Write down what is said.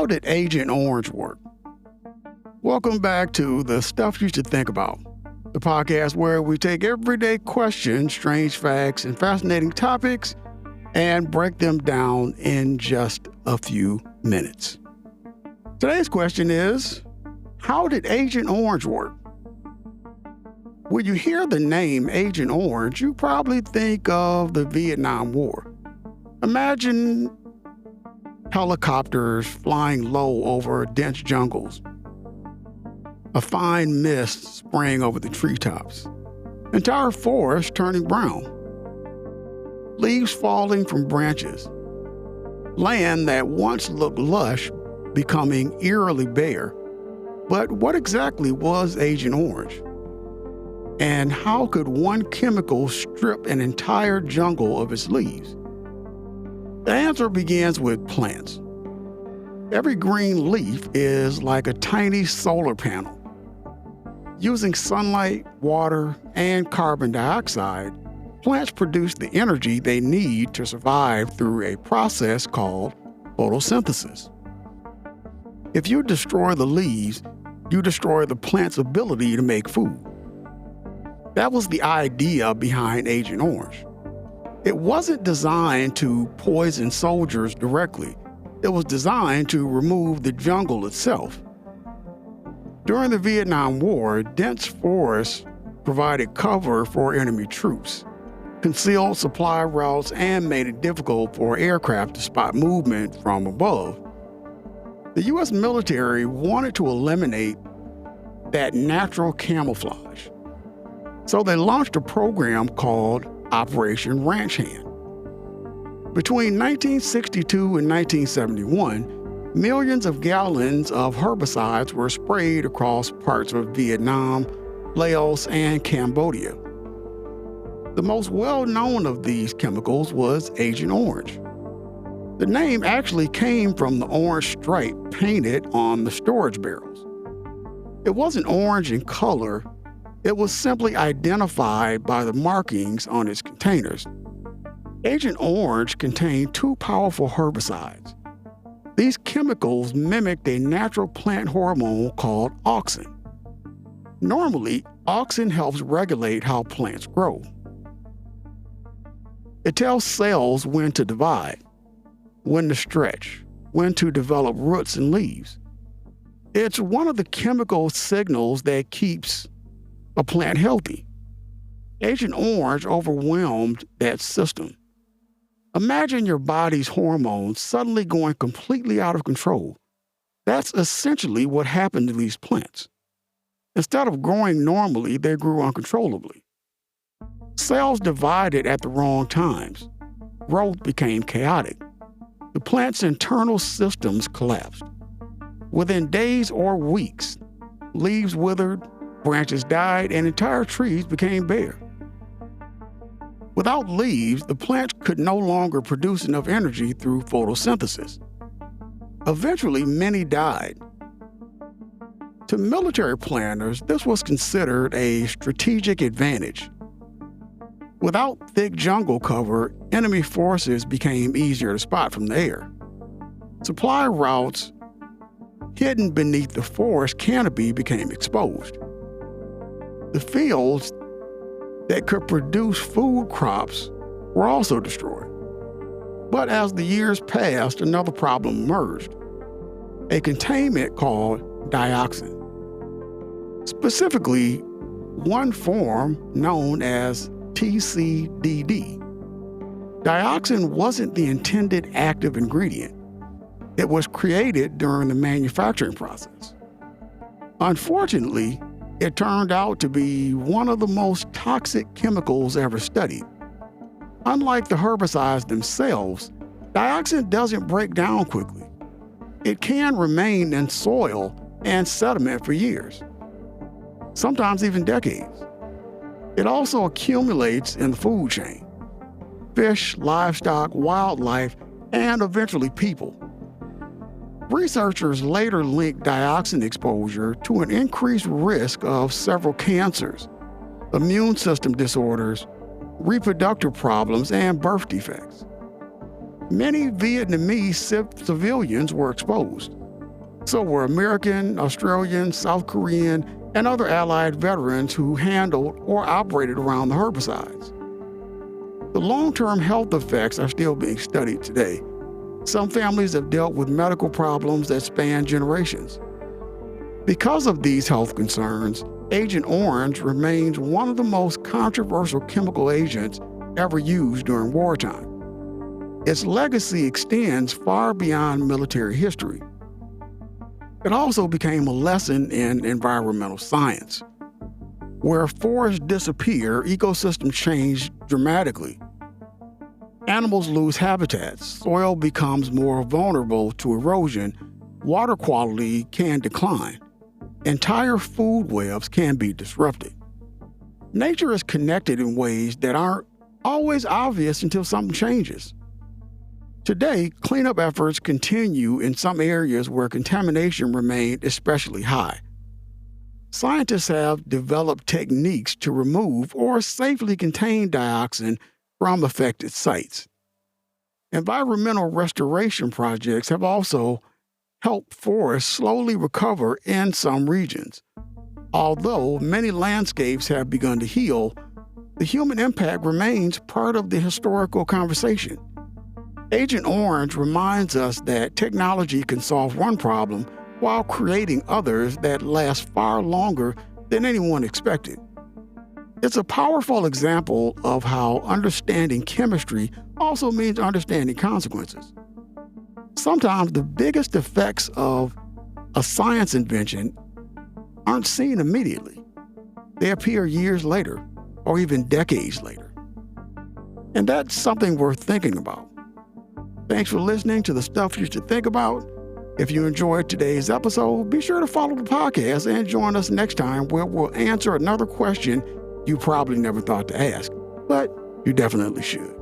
How did Agent Orange work? Welcome back to The Stuff You Should Think About, the podcast where we take everyday questions, strange facts, and fascinating topics and break them down in just a few minutes. Today's question is, how did Agent Orange work? When you hear the name Agent Orange, you probably think of the Vietnam War. Imagine helicopters flying low over dense jungles, a fine mist spraying over the treetops, entire forests turning brown, leaves falling from branches, land that once looked lush becoming eerily bare. But what exactly was Agent Orange? And how could one chemical strip an entire jungle of its leaves? The answer begins with plants. Every green leaf is like a tiny solar panel. Using sunlight, water, and carbon dioxide, plants produce the energy they need to survive through a process called photosynthesis. If you destroy the leaves, you destroy the plant's ability to make food. That was the idea behind Agent Orange. It wasn't designed to poison soldiers directly. It was designed to remove the jungle itself. During the Vietnam War, dense forests provided cover for enemy troops, concealed supply routes, and made it difficult for aircraft to spot movement from above. The U.S. military wanted to eliminate that natural camouflage, so they launched a program called Operation Ranch Hand. Between 1962 and 1971, millions of gallons of herbicides were sprayed across parts of Vietnam, Laos, and Cambodia. The most well-known of these chemicals was Agent Orange. The name actually came from the orange stripe painted on the storage barrels. It wasn't orange in color. It was simply identified by the markings on its containers. Agent Orange contained two powerful herbicides. These chemicals mimicked a natural plant hormone called auxin. Normally, auxin helps regulate how plants grow. It tells cells when to divide, when to stretch, when to develop roots and leaves. It's one of the chemical signals that keeps a plant healthy. Agent Orange overwhelmed that system. Imagine your body's hormones suddenly going completely out of control. That's essentially what happened to these plants. Instead of growing normally, they grew uncontrollably. Cells divided at the wrong times. Growth became chaotic. The plant's internal systems collapsed. Within days or weeks, leaves withered, branches died, and entire trees became bare. Without leaves, the plant could no longer produce enough energy through photosynthesis. Eventually, many died. To military planners, this was considered a strategic advantage. Without thick jungle cover, enemy forces became easier to spot from the air. Supply routes hidden beneath the forest canopy became exposed. The fields that could produce food crops were also destroyed. But as the years passed, another problem emerged, a containment called dioxin. Specifically, one form known as TCDD. Dioxin wasn't the intended active ingredient. It was created during the manufacturing process. Unfortunately, it turned out to be one of the most toxic chemicals ever studied. Unlike the herbicides themselves, dioxin doesn't break down quickly. It can remain in soil and sediment for years, sometimes even decades. It also accumulates in the food chain: fish, livestock, wildlife, and eventually people. Researchers later linked dioxin exposure to an increased risk of several cancers, immune system disorders, reproductive problems, and birth defects. Many Vietnamese civilians were exposed. So were American, Australian, South Korean, and other Allied veterans who handled or operated around the herbicides. The long-term health effects are still being studied today. Some families have dealt with medical problems that span generations. Because of these health concerns, Agent Orange remains one of the most controversial chemical agents ever used during wartime. Its legacy extends far beyond military history. It also became a lesson in environmental science. Where forests disappear, ecosystems change dramatically. Animals lose habitats, soil becomes more vulnerable to erosion, water quality can decline, entire food webs can be disrupted. Nature is connected in ways that aren't always obvious until something changes. Today, cleanup efforts continue in some areas where contamination remained especially high. Scientists have developed techniques to remove or safely contain dioxin from affected sites. Environmental restoration projects have also helped forests slowly recover in some regions. Although many landscapes have begun to heal, the human impact remains part of the historical conversation. Agent Orange reminds us that technology can solve one problem while creating others that last far longer than anyone expected. It's a powerful example of how understanding chemistry also means understanding consequences. Sometimes the biggest effects of a science invention aren't seen immediately. They appear years later, or even decades later. And that's something worth thinking about. Thanks for listening to the Stuff You Should Think About. If you enjoyed today's episode, be sure to follow the podcast and join us next time where we'll answer another question you probably never thought to ask, but you definitely should.